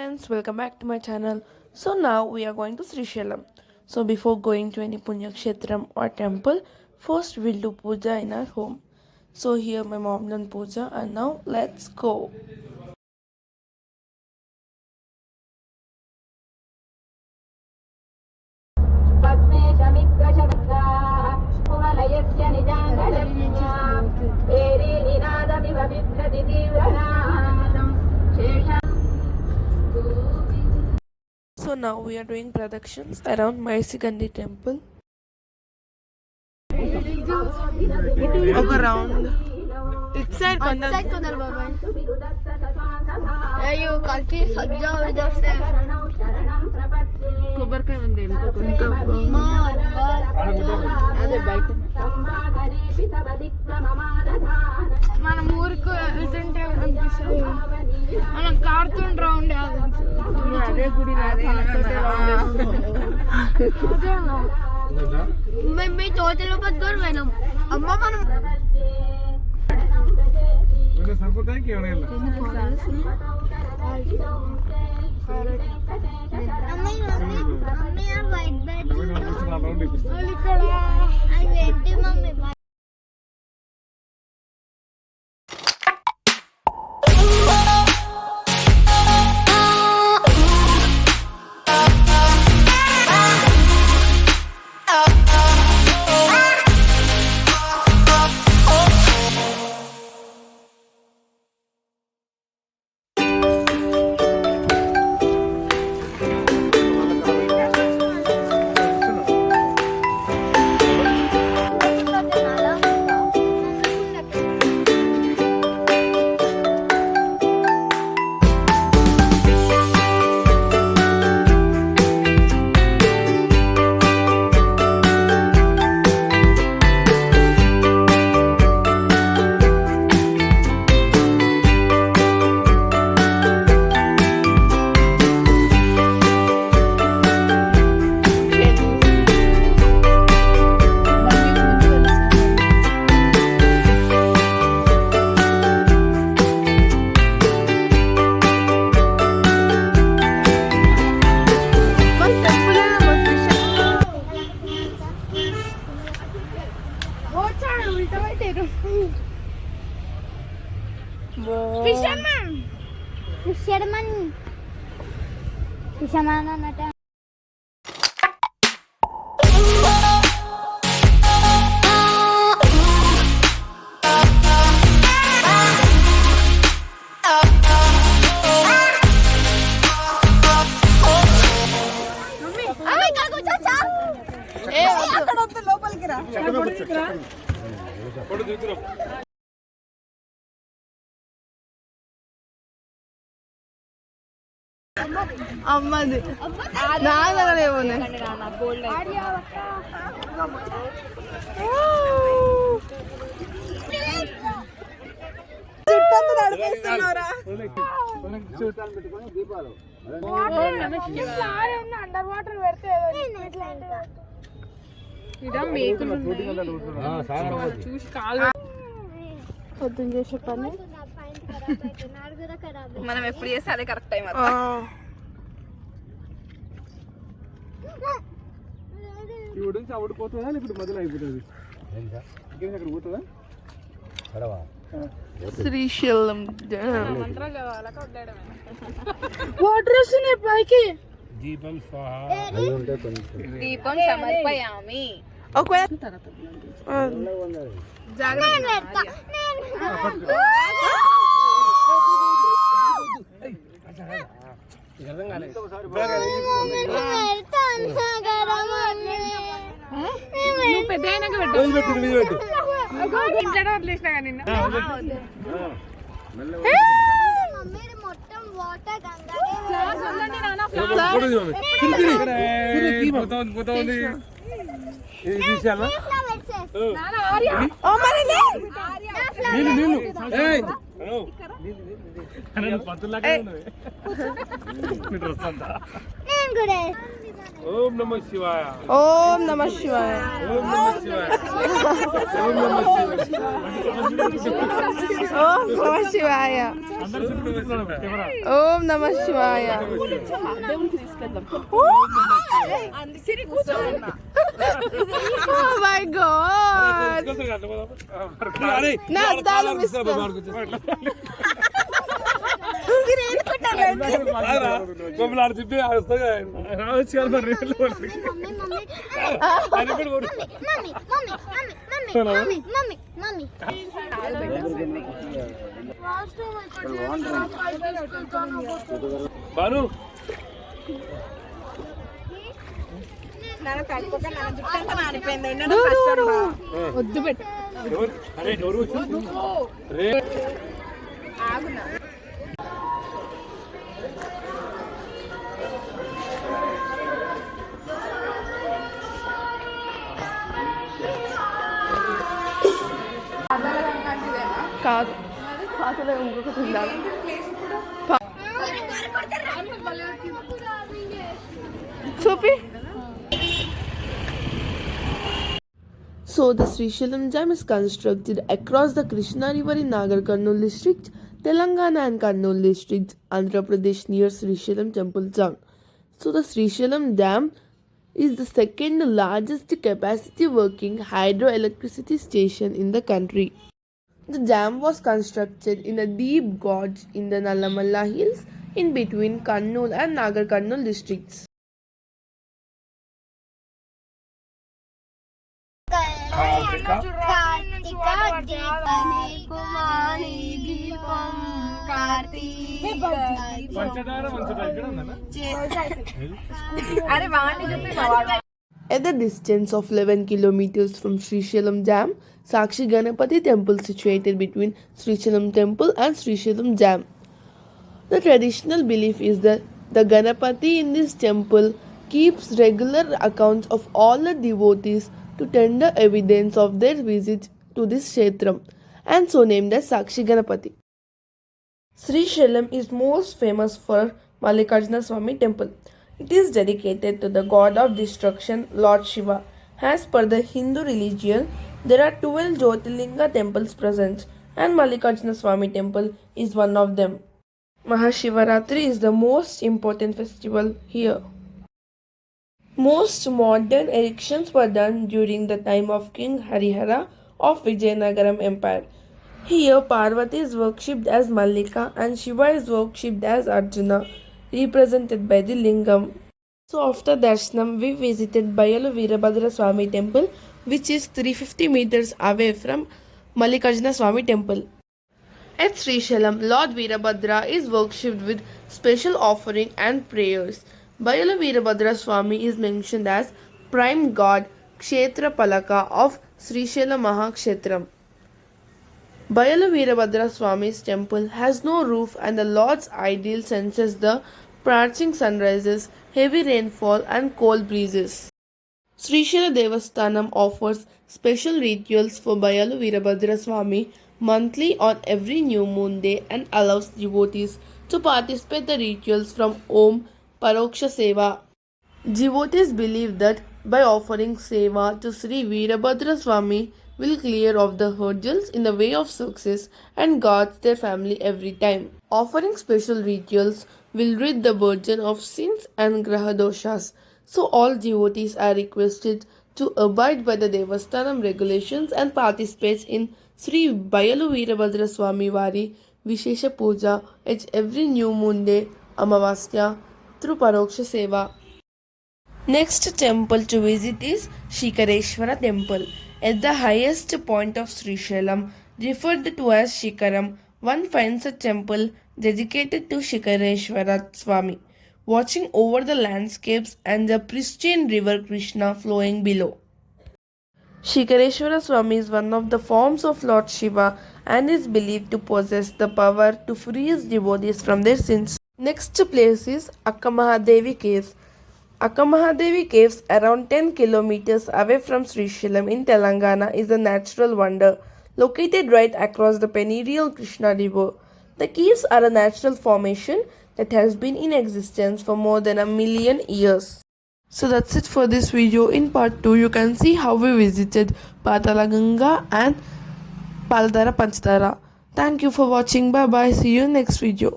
friends, welcome back to my channel. So now we are going to Srisailam. So before going to any Punya Kshetram or temple, first we'll do puja in our home. So here my mom done puja and now let's go. So now we are doing pradakshins around Maisigandi temple. Walk around. It's side Kondal Baba. You kalki sajja idhar se కొబ్బరికాయ ఉంది అదే బయట మనం ఊరికి వెళ్తుంటే అనిపిస్తుంది మనం కారుతుంటే round అదే గుడి మేము మీ తోటలో పట్టుకొని పోయినాం అమ్మ మనం Fisherman అన్నట లోపలికి రా అమ్మది నాదేమోనే చుట్టూ నడిపిస్తున్నారా అండర్ వాటర్ పెడితే చూసి కాలు పొద్దున్న చేసే పని మనం ఎప్పుడు చేస్తే అదే కరెక్ట్ టైం పోతుందా ఇప్పుడు మొదలు అయిపోతుంది అక్కడ పోతుందా శ్రీశైలం వాటర్ వస్తున్నాయి పైకి దీపం దీపం సమర్పయామి ఒకవేళ పెద్ద ओम नमः शिवाय. ओम नमः शिवाय. ओम नमः शिवाय. ओम नमः शिवाय. ओम नमः शिवाय. ओम नमः शिवाय. Oh my God. నా అద్దాలు మిస్ కొమ్మలాడు తిప్పి రావచ్చు కదా మరి ఆయన కూడా కొడు. బాను వద్దు పెట్టు. అరే ఎవరు వచ్చి రే కాదు పాతలో ఇంకొకటి ఉండాలి. చూపి. So the Srisailam Dam is constructed across the Krishna River in Nagar Karnool district, Telangana and Karnool district, Andhra Pradesh near Srisailam Temple Town. So the Srisailam Dam is the second largest capacity working hydroelectricity station in the country. The dam was constructed in a deep gorge in the Nallamalla hills in between Karnool and Nagar Karnool districts. At the distance of 11 kilometers from Srisailam Dam, Sakshi Ganapati temple situated between Srisailam temple and Srisailam Dam. The traditional belief is that the Ganapati in this temple keeps regular accounts of all the devotees to tender evidence of their visit to this kshetram, and so named as Sakshi Ganapati. Srisailam is most famous for Mallikarjuna Swami temple. It is dedicated to the god of destruction, Lord Shiva. As per the Hindu religion, there are 12 Jyotirlinga temples present, and Mallikarjuna Swami temple is one of them. Mahashivaratri is the most important festival here. Most modern erections were done during the time of King Harihara of Vijayanagaram Empire. Here, Parvati is worshipped as Mallika and Shiva is worshipped as Arjuna, represented by the lingam. So after darshanam, we visited Bayalu Veerabhadra Swami temple, which is 350 meters away from Mallikarjuna Swami temple. At Srisailam, Lord Veerabhadra is worshipped with special offering and prayers. Bayalu Veerabhadra Swami is mentioned as prime god Kshetra Palaka of Srisailam Mahakshetram. Bayalu Veerabhadra Swami's temple has no roof and the Lord's ideal senses the parching sunrises, heavy rainfall and cold breezes. Srishaila Devasthanam offers special rituals for Bayalu Veerabhadra Swami monthly on every new moon day and allows devotees to participate the rituals from Om Paroksha Seva. Devotees believe that by offering seva to Sri Veerabhadra Swami will clear off the hurdles in the way of success and guards their family every time. Offering special rituals will rid the burden of sins and graha doshas. So all devotees are requested to abide by the Devasthanam regulations and participate in Sri Bayalu Veerabhadra Swami Vari Vishesha Puja at every new moon day, Amavasya, through Paroksha Seva. Next temple to visit is Shikareshwara temple. At the highest point of Srisailam, referred to as Shikaram, one finds a temple dedicated to Shikareshwara Swami, watching over the landscapes and the pristine river Krishna flowing below. Shikareshwara Swami is one of the forms of Lord Shiva and is believed to possess the power to free his devotees from their sins. Next place is Akkamahadevi Caves. Akkamahadevi Caves, around 10 kilometers away from Srisailam in Telangana, is a natural wonder located right across the perennial Krishna River. The caves are a natural formation that has been in existence for more than 1 million years. So that's it for this video. In part 2, you can see how we visited Patala Ganga and Paladara Panchtara. Thank you for watching. Bye bye. See you in next video.